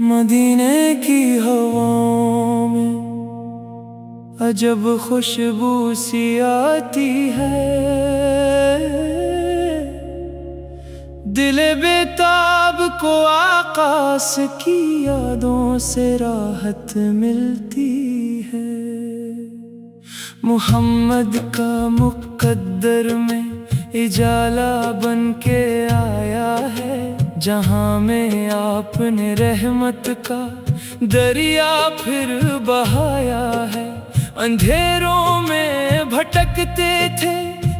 مدینے کی ہواؤں میں عجب خوشبو سی آتی ہے، دل بیتاب کو آقاس کی یادوں سے راحت ملتی ہے۔ محمد کا مقدر میں اجالا بن کے آیا ہے، جہاں میں آپ نے رحمت کا دریا پھر بہایا ہے۔ اندھیروں میں بھٹکتے تھے،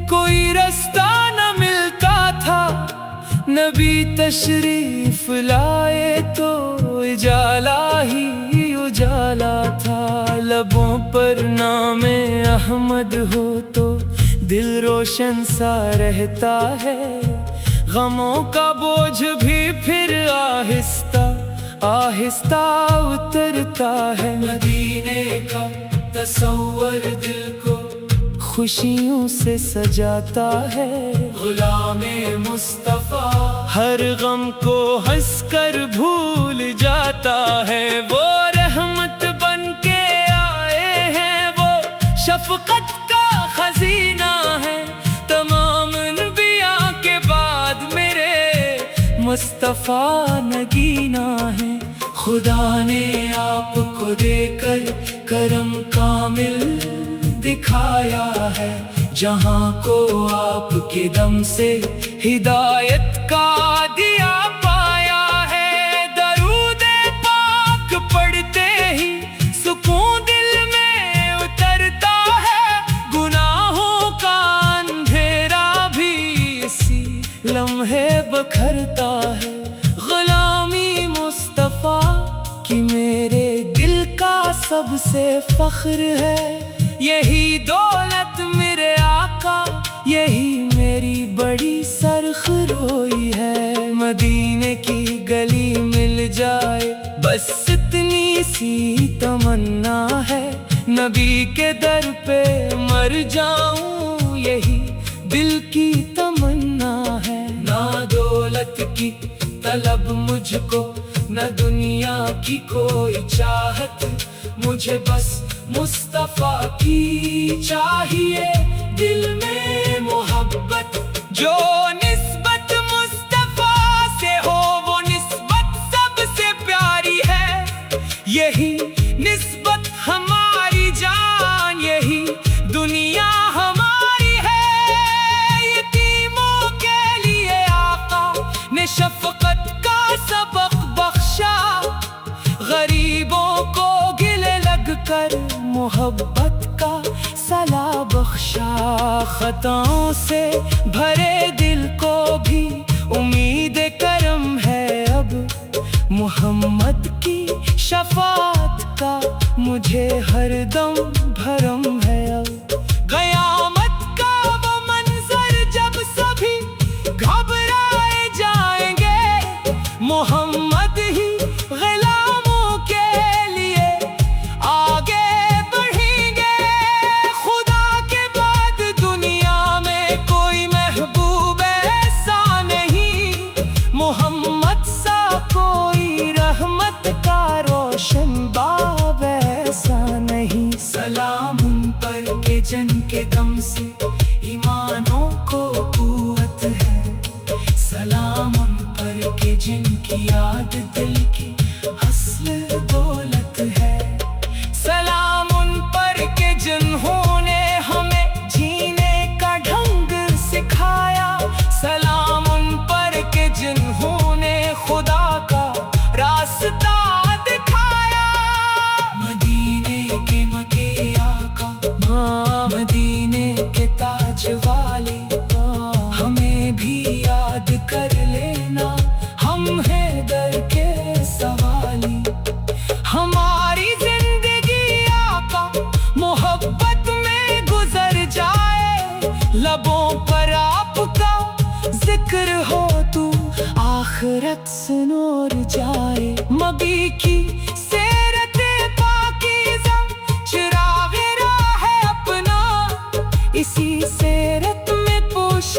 کوئی رستہ نہ ملتا تھا، نبی تشریف لائے تو اجالا ہی اجالا تھا۔ لبوں پر نام احمد ہو تو دل روشن سا رہتا ہے، غموں کا بوجھ بھی پھر آہستہ آہستہ اترتا ہے۔ مدینے کا تصور دل کو خوشیوں سے سجاتا ہے، غلام مصطفیٰ ہر غم کو ہنس کر بھول جاتا ہے۔ وہ رحمت بن کے آئے ہیں، وہ شفقت کا خزینہ ہے، تمام انبیاء کے بعد میرے مصطفیٰ نگینا ہے۔ خدا نے آپ کو دے کر کرم کامل دکھایا ہے، جہاں کو آپ کے دم سے ہدایت کا دیا پایا ہے۔ درود پاک پڑھتے ہی سکون دل میں اترتا ہے، گناہوں کا اندھیرا بھی اسی لمحے بکھرتا ہے۔ غلامی مصطفیٰ کی میرے دل کا سب سے فخر ہے، یہی دولت میرے آقا، یہی میری بڑی سرخروئی ہے۔ مدینے کی گلی مل جائے بس اتنی سی تمنا ہے، نبی کے در پہ مر جاؤں یہی دل کی تمنا ہے۔ نہ دولت کی طلب مجھ کو، نہ دنیا کی کوئی چاہت، مجھے بس مصطفیٰ کی چاہیے، دل میں محبت جو نسبت مصطفیٰ سے ہو، وہ نسبت سب سے پیاری ہے۔ یہی نسبت ہماری جان، یہی دنیا ہماری ہے۔ یتیموں کے لیے آقا نے شفقت کا سبق بخشا، غریبوں کو گلے لگ کر محبت کا صلا بخشا۔ خطاؤں سے بھرے دل کو بھی امید کرم ہے، اب محمد کی شفاعت کا مجھے ہر دم بھرم ہے۔ اب قیامت کا وہ منظر جب سبھی گھبرائے جائیں گے، محمد ہی غلاموں کے لیے آگے بڑھیں گے۔ خدا کے بعد دنیا میں کوئی محبوب ایسا نہیں، محمد سا کوئی رحمت کا روشن باب ایسا نہیں۔ سلام ان پر کہ جن کے دم سے ایمانوں کو قوت ہے، سلام ان پر کہ جن کی یاد دل کی اصل دولت ہے، سلام ان پر کہ جنہوں نے ہمیں جینے کا ڈھنگ سکھایا، سلام ان پر کہ جنہوں نے خدا کا راستہ دکھایا۔ مدینے کے مکے آقا، مدینے کے تاج والے، ہمیں بھی یاد کر لینا، ہم ہیں در کے سوالی۔ ہماری زندگی آقا محبت میں گزر جائے، لبوں پر آپ کا ذکر ہو تو آخرت سنور جائے۔ مبی کی سیرت پاکیزہ چراغ راہ ہے اپنا، اسی سیرت میں پوش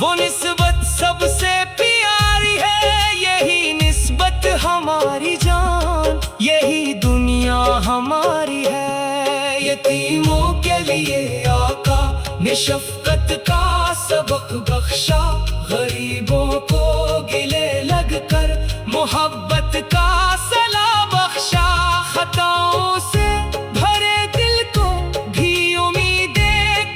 وہ نسبت سب سے پیاری ہے، یہی نسبت ہماری جان، یہی دنیا ہماری ہے۔ یتیموں کے لیے آقا نے شفقت کا سبق بخشا، غریبوں کو گلے لگ کر محبت کا صلاح بخشا۔ خطاؤں سے بھرے دل کو بھی امید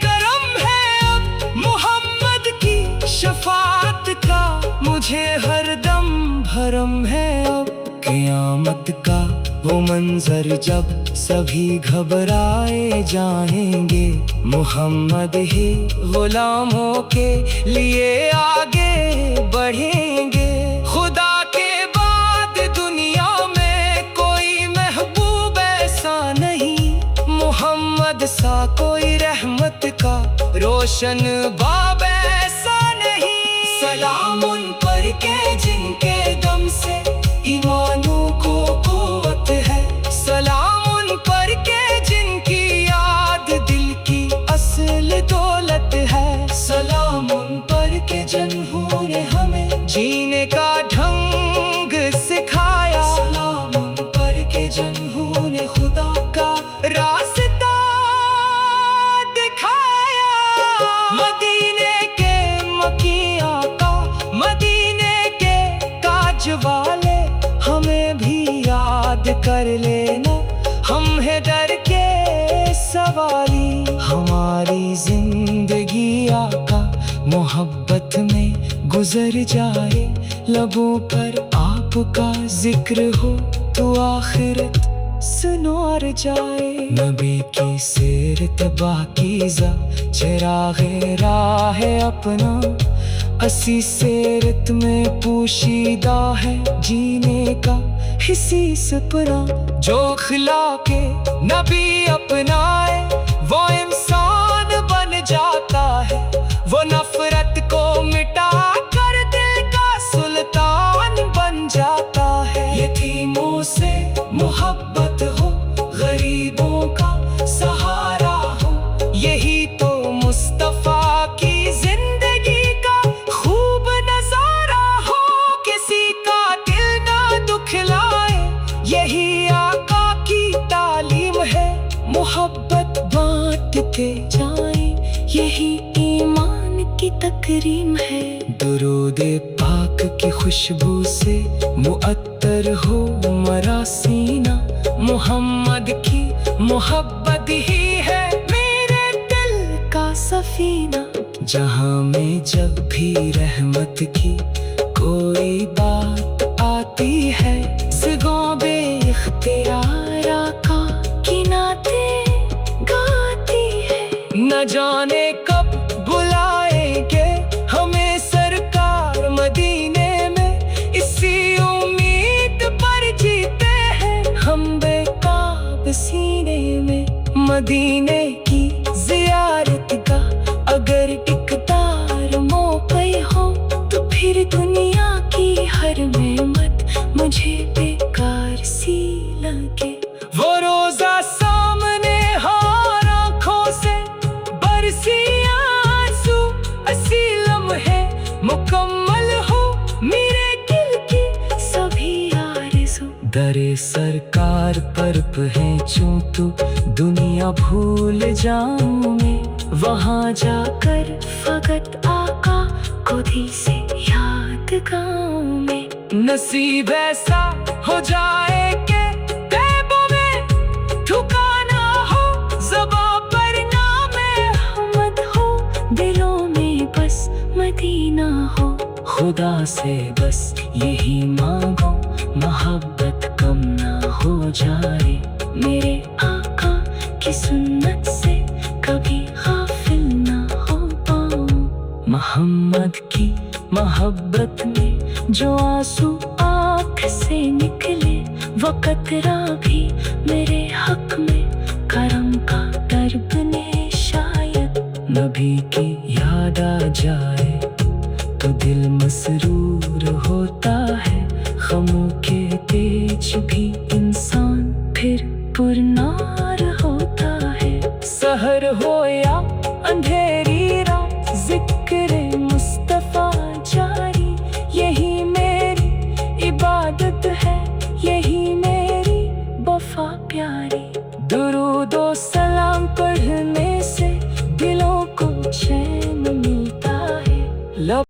کرم ہے، اب محمد کی شفاعت کا مجھے ہر دم بھرم ہے۔ اب قیامت کا وہ منظر جب سبھی گھبرائے جائیں گے، محمد ہی غلاموں کے لیے آگے بڑھیں گے۔ خدا کے بعد دنیا میں کوئی محبوب ایسا نہیں، محمد سا کوئی رحمت کا روشن باب ایسا نہیں۔ سلام ان پر کے جن کے دم سے ایمانوں کو قوت ہے، سلام ان پر کے جن کی یاد دل کی اصل دولت ہے، سلام ان پر کے جنہوں نے ہمیں جینے کا ڈھنگ سکھایا، سلام ان پر کے جنہوں نے خدا کا راستہ دکھایا۔ مدینے کے مکی آقا، مدینے کے تاج والے، ہمیں بھی یاد کر لینا، ہم ہیں در کے سوالی۔ ہماری زندگی آقا محبت میں گزر جائے، لبوں پر آپ کا ذکر ہو تو آخرت سنور جائے۔ نبی کی سیرت پاکیزہ چراغ راہ اپنا، اسی سیرت میں پوشیدہ ہے جینے کا حصی سپنا۔ جو اخلاق نبی اپنائے وہ انسان بن جاتا ہے، وہ نفرت کو مٹا کر دل کا سلطان بن جاتا ہے۔ یتیموں سے محبت ہو، غریبوں کا سہارا ہو، یہی تو مصطفیٰ کی زندگی کا خوب نظارہ ہو۔ کسی کا دل نہ دکھلائے، یہی آقا کی تعلیم ہے، محبت بانٹتے جائیں، یہی ایمان کی تکریم ہے۔ درود پاک کی خوشبو سے معطر ہو مرا سینہ، محمد کی محبت ہی ہے میرے دل کا سفینہ۔ جہاں میں جب بھی رحمت کی کوئی بات آتی ہے، زگوں بے اختیار آقا کی نعتیں گاتی ہے۔ نہ جانے کب بلائیں گے ہمیں سرکار مدینے میں، اسی امید پر جیتے ہیں ہم بے قاب سینے میں۔ مدینے کی زیارت کا اگر اقدار موقع ہو، تو پھر دنیا کی ہر نعمت مجھے بیکار سی لگے۔ وہ روزہ سامنے ہار آنکھوں سے برسی آنسو، اسی لمحے مکمل ہو میرے دل کی سبھی آرزو۔ در سرکار پر پہنچوں تو دنیا بھول جاؤں میں، وہاں جا کر فقط آقا خود ہی سے یاد گاؤں میں۔ نصیب ایسا ہو جائے کہ غیبوں میں ٹھکانا ہو، زباں پر نام احمد ہو، دلوں میں بس مدینہ ہو۔ خدا سے بس یہی مانگو، محبت کم نہ ہو جائے، میرے آقا کی سنت سے کبھی غافل نہ ہو پاؤں۔ محمد کی محبت میں جو آنسو آنکھ سے نکلے، وہ قطرہ بھی میرے حق میں کرم کا درب نے شاید۔ نبی کی یاد آ جائے تو دل مسرور ہوتا ہے، غموں کے تیج بھی انسان پھر پرنام